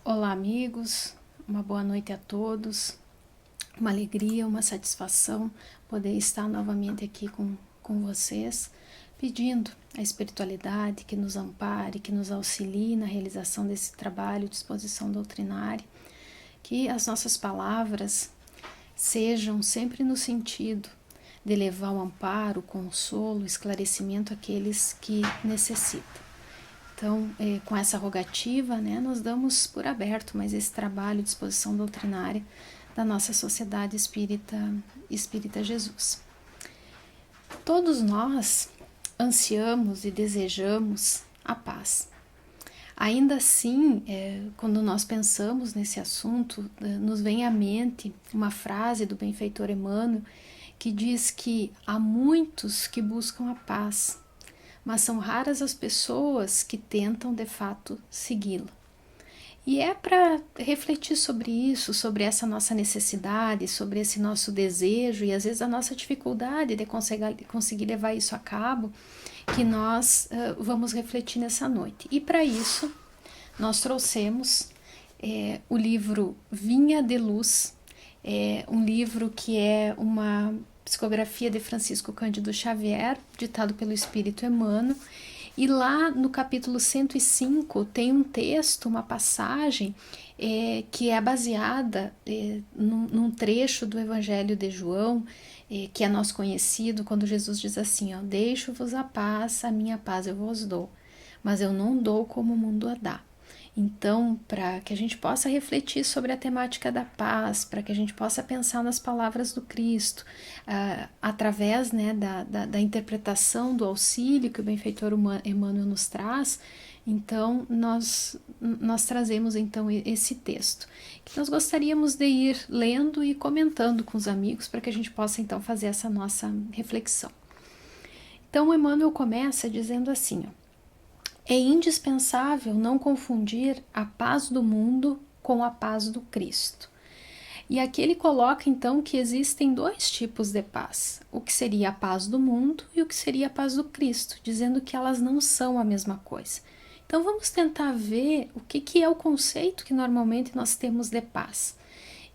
Olá, amigos, uma boa noite a todos, uma alegria, uma satisfação poder estar novamente aqui com vocês, pedindo a espiritualidade que nos ampare, que nos auxilie na realização desse trabalho de exposição doutrinária, que as nossas palavras sejam sempre no sentido de levar o amparo, o consolo, o esclarecimento àqueles que necessitam. Então, com essa rogativa, nós damos por aberto mais esse trabalho de exposição doutrinária da nossa Sociedade Espírita Jesus. Todos nós ansiamos e desejamos a paz. Ainda assim, quando nós pensamos nesse assunto, nos vem à mente uma frase do benfeitor Emmanuel que diz que há muitos que buscam a paz, mas são raras as pessoas que tentam de fato segui-la. E é para refletir sobre isso, sobre essa nossa necessidade, sobre esse nosso desejo e às vezes a nossa dificuldade de conseguir levar isso a cabo, que nós vamos refletir nessa noite. E para isso, nós trouxemos o livro Vinha de Luz, um livro que é uma psicografia de Francisco Cândido Xavier, ditado pelo Espírito Emmanuel, e lá no capítulo 105 tem um texto, uma passagem que é baseada num trecho do Evangelho de João, que é nosso conhecido, quando Jesus diz assim, deixo-vos a paz, a minha paz eu vos dou, mas eu não dou como o mundo a dá. Então, para que a gente possa refletir sobre a temática da paz, para que a gente possa pensar nas palavras do Cristo, através da interpretação do auxílio que o benfeitor Emmanuel nos traz, então nós trazemos então esse texto, que nós gostaríamos de ir lendo e comentando com os amigos, para que a gente possa então fazer essa nossa reflexão. Então, Emmanuel começa dizendo assim, é indispensável não confundir a paz do mundo com a paz do Cristo. E aqui ele coloca então que existem dois tipos de paz, o que seria a paz do mundo e o que seria a paz do Cristo, dizendo que elas não são a mesma coisa. Então vamos tentar ver o que é o conceito que normalmente nós temos de paz.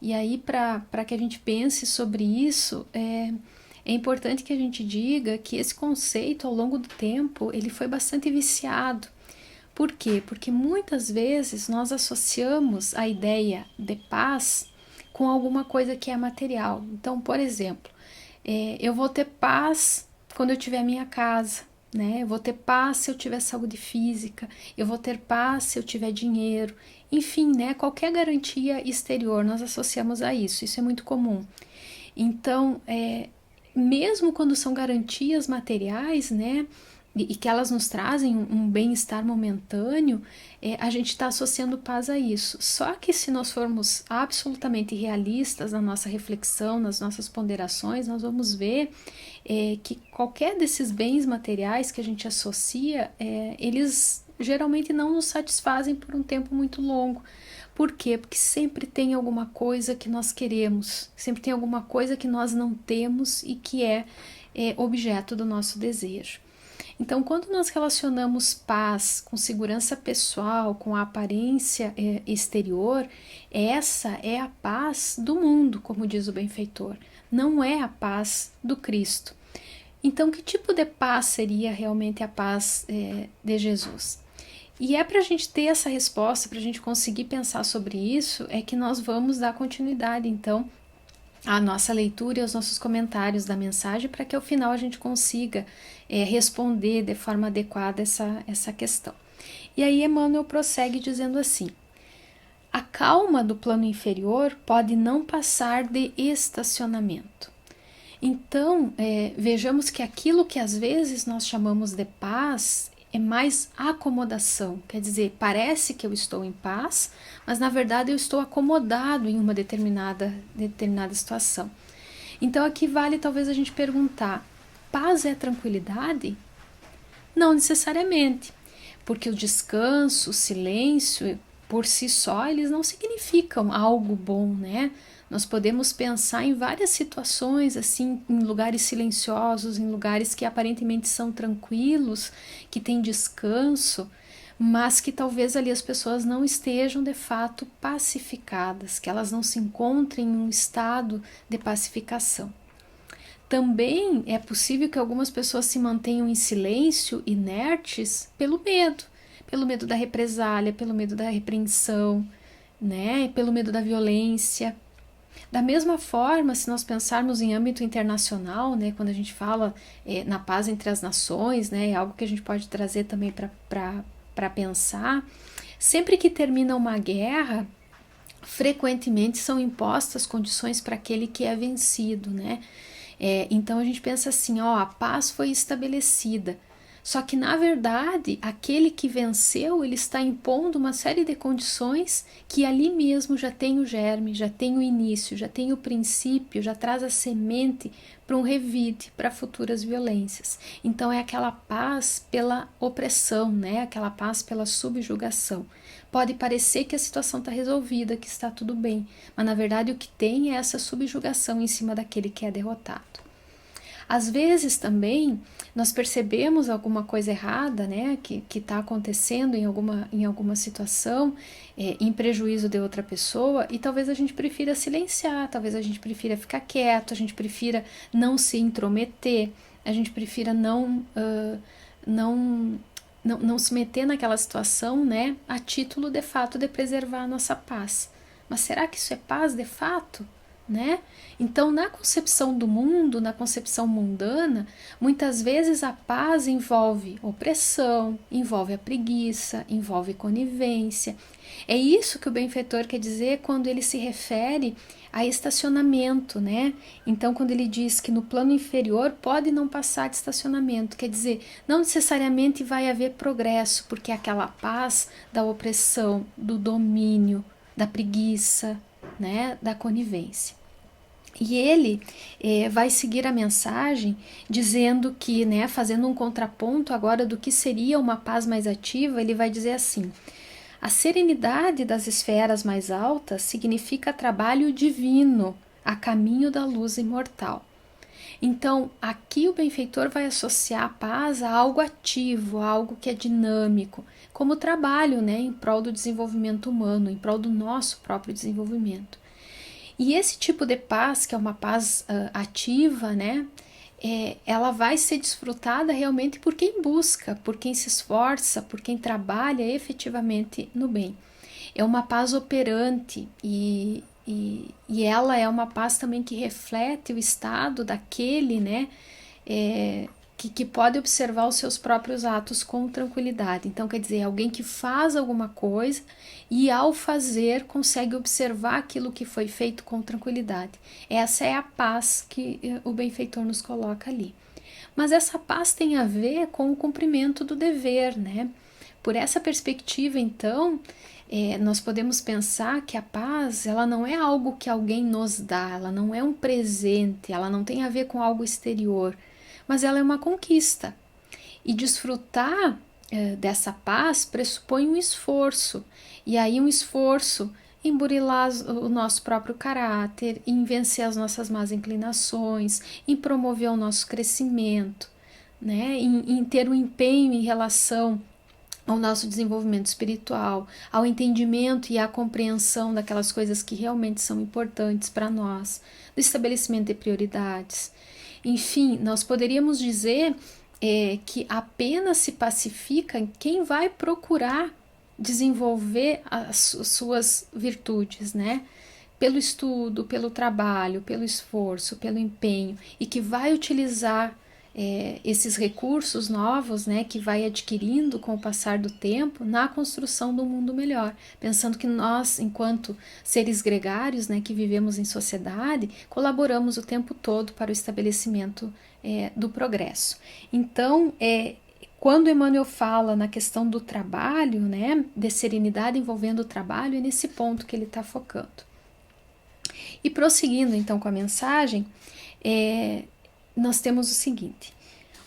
E aí para que a gente pense sobre isso, é importante que a gente diga que esse conceito, ao longo do tempo, ele foi bastante viciado. Por quê? Porque muitas vezes nós associamos a ideia de paz com alguma coisa que é material. Então, por exemplo, eu vou ter paz quando eu tiver minha casa, né? Eu vou ter paz se eu tiver saúde física, eu vou ter paz se eu tiver dinheiro. Enfim, né? Qualquer garantia exterior nós associamos a isso. Isso é muito comum. Então, mesmo quando são garantias materiais, né, e que elas nos trazem um bem-estar momentâneo, a gente está associando paz a isso. Só que se nós formos absolutamente realistas na nossa reflexão, nas nossas ponderações, nós vamos ver que qualquer desses bens materiais que a gente associa, eles geralmente não nos satisfazem por um tempo muito longo. Por quê? Porque sempre tem alguma coisa que nós queremos, sempre tem alguma coisa que nós não temos e que é objeto do nosso desejo. Então, quando nós relacionamos paz com segurança pessoal, com a aparência exterior, essa é a paz do mundo, como diz o benfeitor, não é a paz do Cristo. Então, que tipo de paz seria realmente a paz de Jesus? E é para a gente ter essa resposta, para a gente conseguir pensar sobre isso, é que nós vamos dar continuidade, então, à nossa leitura e aos nossos comentários da mensagem, para que ao final a gente consiga responder de forma adequada essa questão. E aí Emmanuel prossegue dizendo assim, a calma do plano inferior pode não passar de estacionamento. Então, vejamos que aquilo que às vezes nós chamamos de paz é mais acomodação, quer dizer, parece que eu estou em paz, mas na verdade eu estou acomodado em uma determinada situação. Então aqui vale talvez a gente perguntar, paz é tranquilidade? Não necessariamente, porque o descanso, o silêncio, por si só, eles não significam algo bom, né? Nós podemos pensar em várias situações, assim, em lugares silenciosos, em lugares que aparentemente são tranquilos, que têm descanso, mas que talvez ali as pessoas não estejam de fato pacificadas, que elas não se encontrem em um estado de pacificação. Também é possível que algumas pessoas se mantenham em silêncio, inertes, pelo medo da represália, pelo medo da repreensão, né, pelo medo da violência. Da mesma forma, se nós pensarmos em âmbito internacional, né, quando a gente fala na paz entre as nações, né, é algo que a gente pode trazer também para pensar, sempre que termina uma guerra, frequentemente são impostas condições para aquele que é vencido, né? Então a gente pensa assim, ó, a paz foi estabelecida. Só que, na verdade, aquele que venceu, ele está impondo uma série de condições que ali mesmo já tem o germe, já tem o início, já tem o princípio, já traz a semente para um revide, para futuras violências. Então é aquela paz pela opressão, né? Aquela paz pela subjugação. Pode parecer que a situação está resolvida, que está tudo bem, mas na verdade o que tem é essa subjugação em cima daquele que é derrotado. Às vezes também nós percebemos alguma coisa errada, né, que está acontecendo em alguma situação, em prejuízo de outra pessoa, e talvez a gente prefira silenciar, talvez a gente prefira ficar quieto, a gente prefira não se intrometer, a gente prefira não se meter naquela situação, né, a título de fato de preservar a nossa paz. Mas será que isso é paz de fato? Né? Então, na concepção do mundo, na concepção mundana, muitas vezes a paz envolve opressão, envolve a preguiça, envolve conivência. É isso que o benfeitor quer dizer quando ele se refere a estacionamento, né? Então, quando ele diz que no plano inferior pode não passar de estacionamento, quer dizer, não necessariamente vai haver progresso, porque é aquela paz da opressão, do domínio, da preguiça, né? Da conivência. E ele vai seguir a mensagem dizendo que, né, fazendo um contraponto agora do que seria uma paz mais ativa, ele vai dizer assim: a serenidade das esferas mais altas significa trabalho divino a caminho da luz imortal. Então, aqui o benfeitor vai associar a paz a algo ativo, a algo que é dinâmico, como o trabalho, né, em prol do desenvolvimento humano, em prol do nosso próprio desenvolvimento. E esse tipo de paz, que é uma paz ativa, né, ela vai ser desfrutada realmente por quem busca, por quem se esforça, por quem trabalha efetivamente no bem. É uma paz operante e ela é uma paz também que reflete o estado daquele, né, que pode observar os seus próprios atos com tranquilidade. Então, quer dizer, alguém que faz alguma coisa e, ao fazer, consegue observar aquilo que foi feito com tranquilidade. Essa é a paz que o benfeitor nos coloca ali. Mas essa paz tem a ver com o cumprimento do dever, né? Por essa perspectiva, então, nós podemos pensar que a paz, ela não é algo que alguém nos dá, ela não é um presente, ela não tem a ver com algo exterior, mas ela é uma conquista. E desfrutar dessa paz pressupõe um esforço, e aí um esforço em burilar o nosso próprio caráter, em vencer as nossas más inclinações, em promover o nosso crescimento, né? em ter um empenho em relação ao nosso desenvolvimento espiritual, ao entendimento e à compreensão daquelas coisas que realmente são importantes para nós, do estabelecimento de prioridades. Enfim, nós poderíamos dizer que apenas se pacifica quem vai procurar desenvolver as suas virtudes, né? Pelo estudo, pelo trabalho, pelo esforço, pelo empenho, e que vai utilizar esses recursos novos, né, que vai adquirindo com o passar do tempo na construção do mundo melhor, pensando que nós, enquanto seres gregários, né, que vivemos em sociedade, colaboramos o tempo todo para o estabelecimento do progresso. Então, quando Emmanuel fala na questão do trabalho, né, de serenidade envolvendo o trabalho, é nesse ponto que ele está focando. E prosseguindo então com a mensagem, nós temos o seguinte: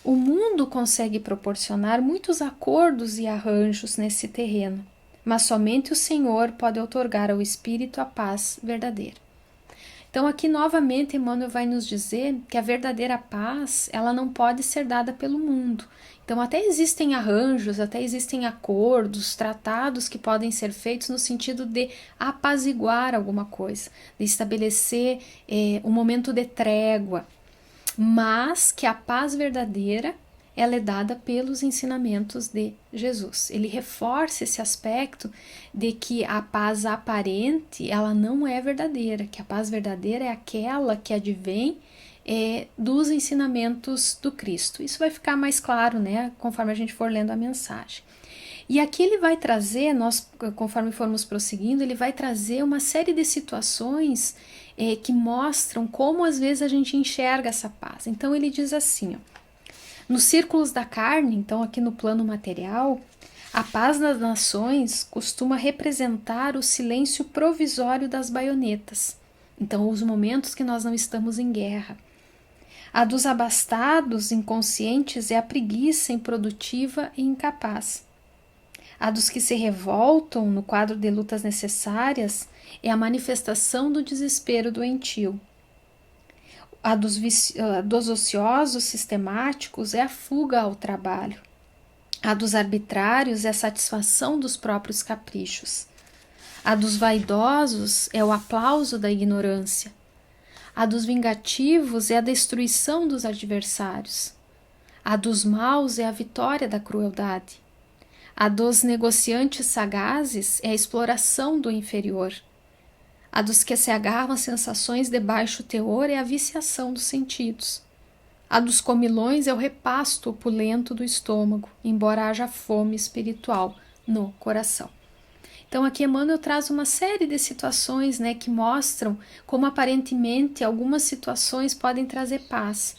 o mundo consegue proporcionar muitos acordos e arranjos nesse terreno, mas somente o Senhor pode outorgar ao espírito a paz verdadeira. Então aqui novamente Emmanuel vai nos dizer que a verdadeira paz, ela não pode ser dada pelo mundo. Então até existem arranjos, até existem acordos, tratados que podem ser feitos no sentido de apaziguar alguma coisa, de estabelecer um momento de trégua, mas que a paz verdadeira, ela é dada pelos ensinamentos de Jesus. Ele reforça esse aspecto de que a paz aparente, ela não é verdadeira, que a paz verdadeira é aquela que advém dos ensinamentos do Cristo. Isso vai ficar mais claro, né, conforme a gente for lendo a mensagem. E aqui ele vai trazer, nós, conforme formos prosseguindo, ele vai trazer uma série de situações que mostram como às vezes a gente enxerga essa paz. Então ele diz assim, ó, nos círculos da carne, então aqui no plano material, a paz das nações costuma representar o silêncio provisório das baionetas. Então, os momentos que nós não estamos em guerra. A dos abastados, inconscientes, é a preguiça improdutiva e incapaz. A dos que se revoltam no quadro de lutas necessárias é a manifestação do desespero doentio. A dos ociosos sistemáticos é a fuga ao trabalho. A dos arbitrários é a satisfação dos próprios caprichos. A dos vaidosos é o aplauso da ignorância. A dos vingativos é a destruição dos adversários. A dos maus é a vitória da crueldade. A dos negociantes sagazes é a exploração do inferior. A dos que se agarram a sensações de baixo teor é a viciação dos sentidos. A dos comilões é o repasto opulento do estômago, embora haja fome espiritual no coração. Então aqui Emmanuel traz uma série de situações, né, que mostram como aparentemente algumas situações podem trazer paz.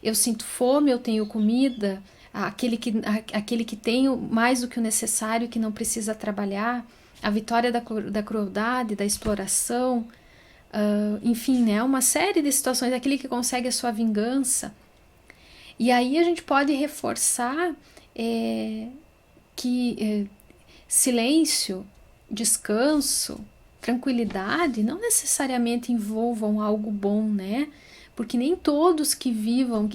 Eu sinto fome, eu tenho comida, aquele que tem mais do que o necessário, que não precisa trabalhar, a vitória da crueldade, da exploração, enfim, né, uma série de situações, aquele que consegue a sua vingança. E aí a gente pode reforçar que silêncio, descanso, tranquilidade não necessariamente envolvam algo bom, né? Porque nem todos que vivam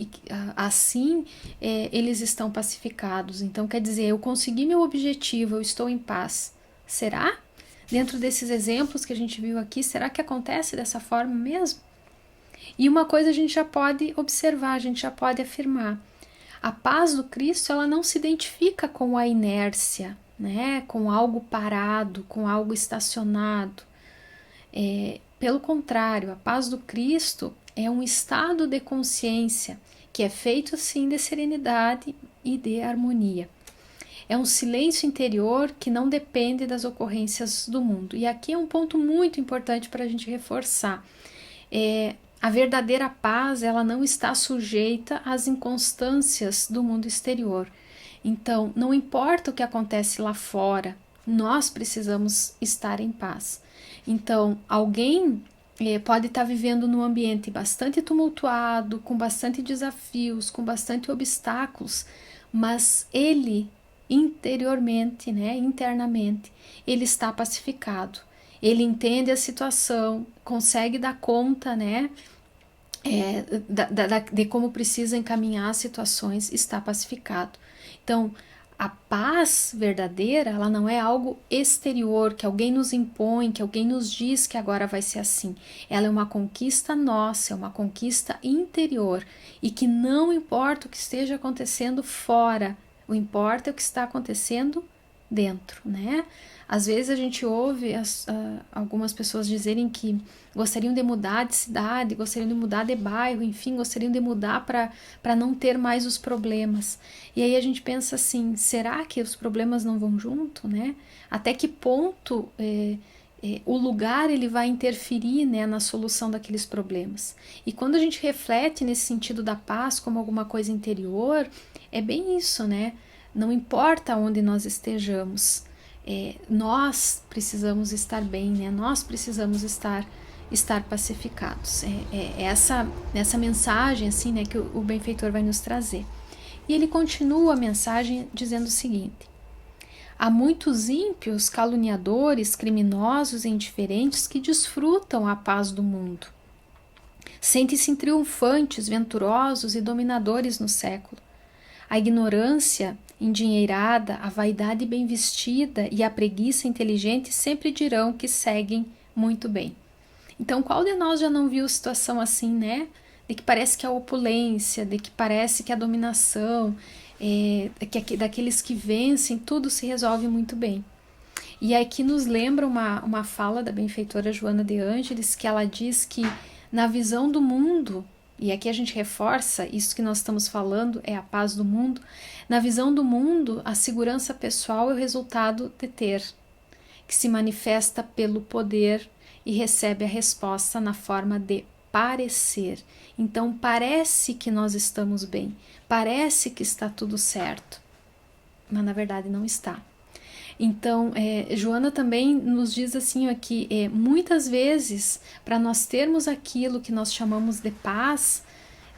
assim, eles estão pacificados. Então, quer dizer, eu consegui meu objetivo, eu estou em paz. Será? Dentro desses exemplos que a gente viu aqui, será que acontece dessa forma mesmo? E uma coisa a gente já pode observar, a gente já pode afirmar. A paz do Cristo, ela não se identifica com a inércia, né? Com algo parado, com algo estacionado. Pelo contrário, a paz do Cristo é um estado de consciência que é feito sim de serenidade e de harmonia. É um silêncio interior que não depende das ocorrências do mundo. E aqui é um ponto muito importante para a gente reforçar. A verdadeira paz, ela não está sujeita às inconstâncias do mundo exterior. Então, não importa o que acontece lá fora, nós precisamos estar em paz. Então, alguém pode estar vivendo num ambiente bastante tumultuado, com bastante desafios, com bastante obstáculos, mas ele interiormente, né, internamente, ele está pacificado. Ele entende a situação, consegue dar conta, né, de como precisa encaminhar as situações, está pacificado. Então, a paz verdadeira, ela não é algo exterior, que alguém nos impõe, que alguém nos diz que agora vai ser assim. Ela é uma conquista nossa, é uma conquista interior, e que não importa o que esteja acontecendo fora, o importa é o que está acontecendo dentro, né? Às vezes a gente ouve algumas pessoas dizerem que gostariam de mudar de cidade, gostariam de mudar de bairro, enfim, gostariam de mudar para não ter mais os problemas. E aí a gente pensa assim, será que os problemas não vão junto, né? Até que ponto o lugar ele vai interferir, né, na solução daqueles problemas? E quando a gente reflete nesse sentido da paz como alguma coisa interior, é bem isso, né? Não importa onde nós estejamos, nós precisamos estar bem, né? Nós precisamos estar pacificados. Essa mensagem assim, né, que o benfeitor vai nos trazer. E ele continua a mensagem dizendo o seguinte: há muitos ímpios, caluniadores, criminosos e indiferentes que desfrutam a paz do mundo. Sentem-se triunfantes, venturosos e dominadores no século. A ignorância endinheirada, a vaidade bem vestida e a preguiça inteligente sempre dirão que seguem muito bem. Então, qual de nós já não viu situação assim, né? De que parece que a opulência, de que parece que a dominação, daqueles que vencem, tudo se resolve muito bem. E aqui nos lembra uma fala da benfeitora Joana de Ângeles, que ela diz que na visão do mundo, e aqui a gente reforça isso que nós estamos falando, é a paz do mundo, na visão do mundo, a segurança pessoal é o resultado de ter, que se manifesta pelo poder e recebe a resposta na forma de parecer. Então parece que nós estamos bem, parece que está tudo certo, mas na verdade não está. Então, Joana também nos diz assim aqui, muitas vezes, para nós termos aquilo que nós chamamos de paz,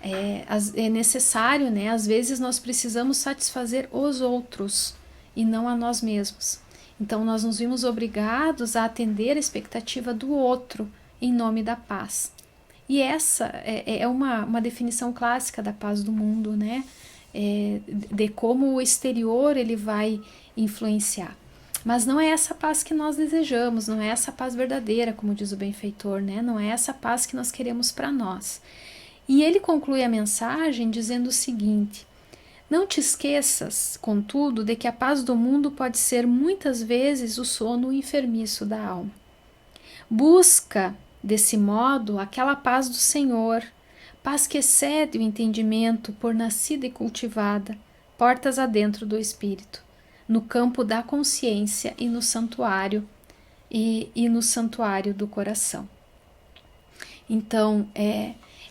é necessário, né? Às vezes nós precisamos satisfazer os outros e não a nós mesmos. Então, nós nos vimos obrigados a atender a expectativa do outro em nome da paz. E essa é uma definição clássica da paz do mundo, né? De como o exterior ele vai influenciar. Mas não é essa paz que nós desejamos, não é essa paz verdadeira, como diz o benfeitor, né? Não é essa paz que nós queremos para nós. E ele conclui a mensagem dizendo o seguinte: não te esqueças, contudo, de que a paz do mundo pode ser muitas vezes o sono enfermiço da alma. Busca, desse modo, aquela paz do Senhor, paz que excede o entendimento por nascida e cultivada, portas adentro do espírito, no campo da consciência e no santuário e no santuário do coração. Então,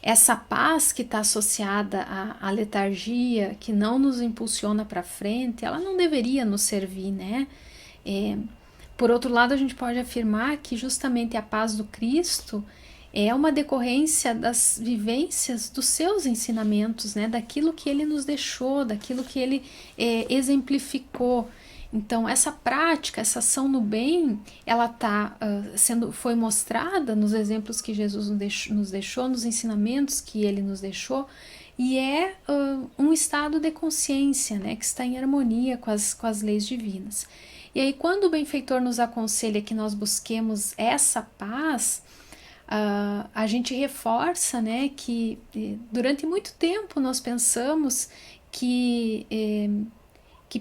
essa paz que está associada à letargia, que não nos impulsiona para frente, ela não deveria nos servir, né? Por outro lado, a gente pode afirmar que justamente a paz do Cristo é uma decorrência das vivências dos seus ensinamentos, né? Daquilo que ele nos deixou, daquilo que ele exemplificou. Então, essa prática, essa ação no bem, ela foi mostrada nos exemplos que Jesus nos deixou, nos ensinamentos que ele nos deixou, e é um estado de consciência, né? Que está em harmonia com as leis divinas. E aí, quando o benfeitor nos aconselha que nós busquemos essa paz, a gente reforça, né, que durante muito tempo nós pensamos que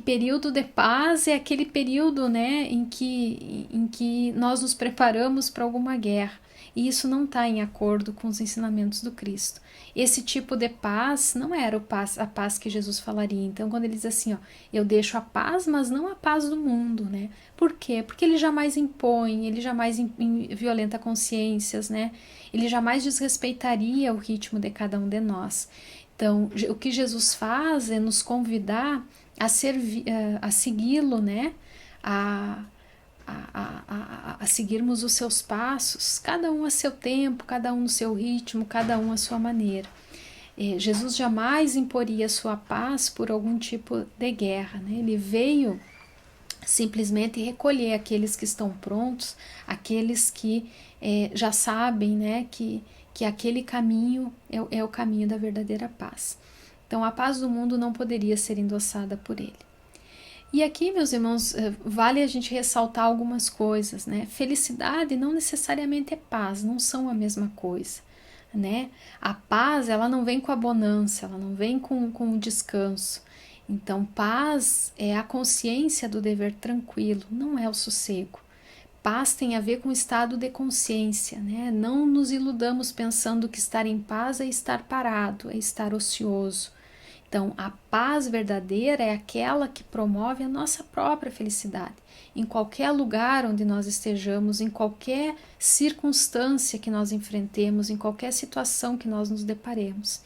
período de paz é aquele período, né, em que nós nos preparamos para alguma guerra. E isso não está em acordo com os ensinamentos do Cristo. Esse tipo de paz não era a paz que Jesus falaria. Então, quando ele diz assim, ó, eu deixo a paz, mas não a paz do mundo, né? Por quê? Porque ele jamais impõe, ele jamais violenta consciências, né? Ele jamais desrespeitaria o ritmo de cada um de nós. Então, o que Jesus faz é nos convidar a segui-lo, né? A seguirmos os seus passos, cada um a seu tempo, cada um no seu ritmo, cada um à sua maneira. Jesus jamais imporia sua paz por algum tipo de guerra, né? Ele veio simplesmente recolher aqueles que estão prontos, aqueles que já sabem, né, que aquele caminho é o caminho da verdadeira paz. Então, a paz do mundo não poderia ser endossada por ele. E aqui, meus irmãos, vale a gente ressaltar algumas coisas, né? Felicidade não necessariamente é paz, não são a mesma coisa, né? A paz, ela não vem com a bonança, ela não vem com o descanso. Então, paz é a consciência do dever tranquilo, não é o sossego. Paz tem a ver com o estado de consciência, né? Não nos iludamos pensando que estar em paz é estar parado, é estar ocioso. Então, a paz verdadeira é aquela que promove a nossa própria felicidade. Em qualquer lugar onde nós estejamos, em qualquer circunstância que nós enfrentemos, em qualquer situação que nós nos deparemos.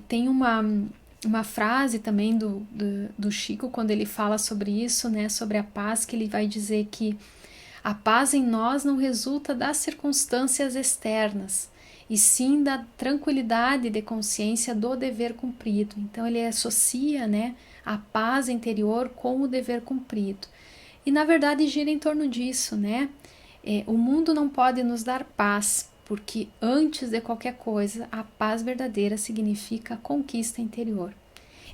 Tem uma frase também do Chico, quando ele fala sobre isso, né, sobre a paz, que ele vai dizer que a paz em nós não resulta das circunstâncias externas, e sim da tranquilidade de consciência do dever cumprido. Então ele associa, né, a paz interior com o dever cumprido. E na verdade gira em torno disso, né? O mundo não pode nos dar paz, porque antes de qualquer coisa, a paz verdadeira significa conquista interior.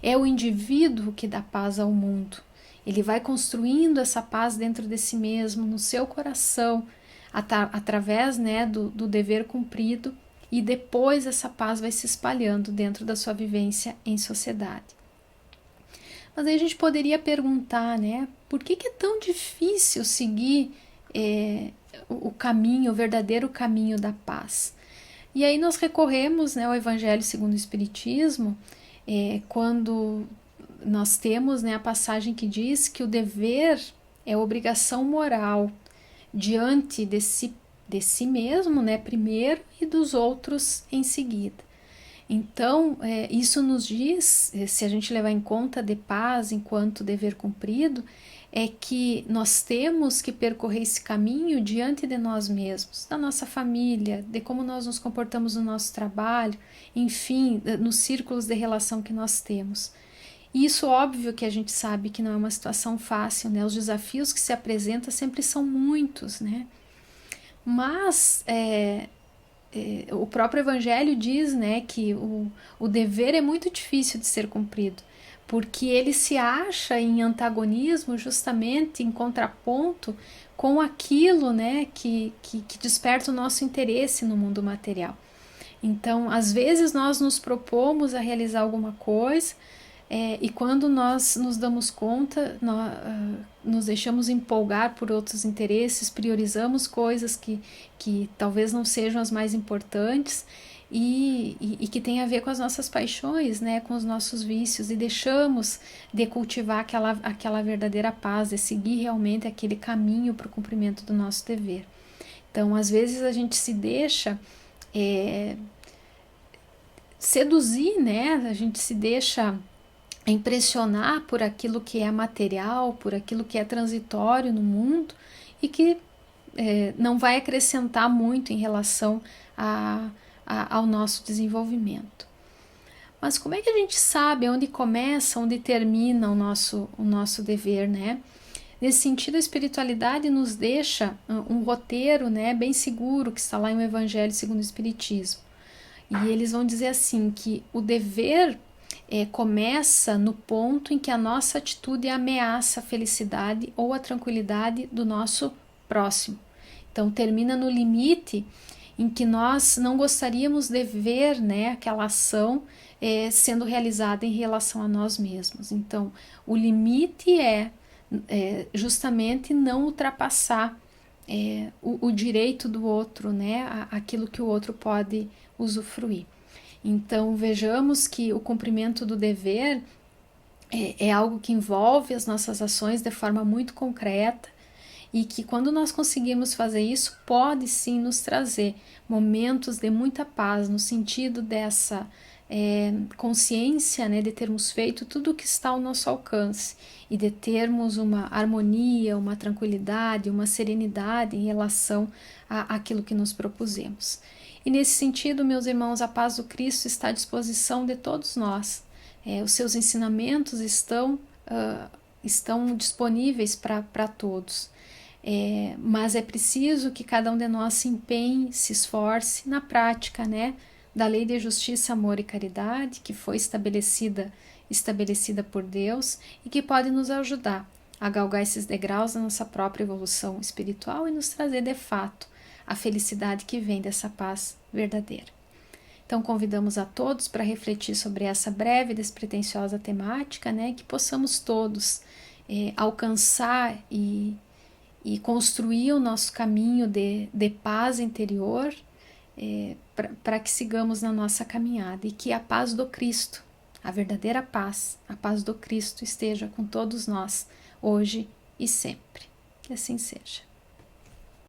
É o indivíduo que dá paz ao mundo. Ele vai construindo essa paz dentro de si mesmo, no seu coração, através, né, do dever cumprido, e depois essa paz vai se espalhando dentro da sua vivência em sociedade. Mas aí a gente poderia perguntar, né, por que é tão difícil seguir o caminho, o verdadeiro caminho da paz? E aí nós recorremos, né, ao Evangelho segundo o Espiritismo, quando nós temos, né, a passagem que diz que o dever é obrigação moral diante de si mesmo, né, primeiro, e dos outros em seguida. Então, isso nos diz, se a gente levar em conta de paz enquanto dever cumprido, é que nós temos que percorrer esse caminho diante de nós mesmos, da nossa família, de como nós nos comportamos no nosso trabalho, enfim, nos círculos de relação que nós temos. E isso, óbvio que a gente sabe que não é uma situação fácil, né? Os desafios que se apresentam sempre são muitos, né? Mas o próprio Evangelho diz, né, que o dever é muito difícil de ser cumprido, porque ele se acha em antagonismo, justamente em contraponto com aquilo, né, que desperta o nosso interesse no mundo material. Então, às vezes nós nos propomos a realizar alguma coisa, e quando nós nos damos conta, nós nos deixamos empolgar por outros interesses, priorizamos coisas que talvez não sejam as mais importantes e que tem a ver com as nossas paixões, né, com os nossos vícios, e deixamos de cultivar aquela verdadeira paz, de seguir realmente aquele caminho para o cumprimento do nosso dever. Então, às vezes a gente se deixa seduzir, né, a gente se deixa impressionar por aquilo que é material, por aquilo que é transitório no mundo e que não vai acrescentar muito em relação ao nosso desenvolvimento. Mas como é que a gente sabe onde começa, onde termina o nosso dever, né? Nesse sentido, a espiritualidade nos deixa um roteiro, né, bem seguro, que está lá em O Evangelho segundo o Espiritismo. E eles vão dizer assim, que o dever começa no ponto em que a nossa atitude ameaça a felicidade ou a tranquilidade do nosso próximo. Então, termina no limite em que nós não gostaríamos de ver, né, aquela ação sendo realizada em relação a nós mesmos. Então, o limite é justamente não ultrapassar o direito do outro, né, aquilo que o outro pode usufruir. Então, vejamos que o cumprimento do dever é algo que envolve as nossas ações de forma muito concreta e que, quando nós conseguimos fazer isso, pode sim nos trazer momentos de muita paz, no sentido dessa consciência, né, de termos feito tudo o que está ao nosso alcance e de termos uma harmonia, uma tranquilidade, uma serenidade em relação àquilo que nos propusemos. E nesse sentido, meus irmãos, a paz do Cristo está à disposição de todos nós. Os seus ensinamentos estão disponíveis para todos. Mas é preciso que cada um de nós se empenhe, se esforce na prática, né, da lei de justiça, amor e caridade, que foi estabelecida por Deus e que pode nos ajudar a galgar esses degraus da nossa própria evolução espiritual e nos trazer de fato a felicidade que vem dessa paz verdadeira. Então, convidamos a todos para refletir sobre essa breve e despretensiosa temática, né, que possamos todos alcançar e construir o nosso caminho de paz interior, para que sigamos na nossa caminhada e que a paz do Cristo, a verdadeira paz, a paz do Cristo esteja com todos nós, hoje e sempre. Que assim seja.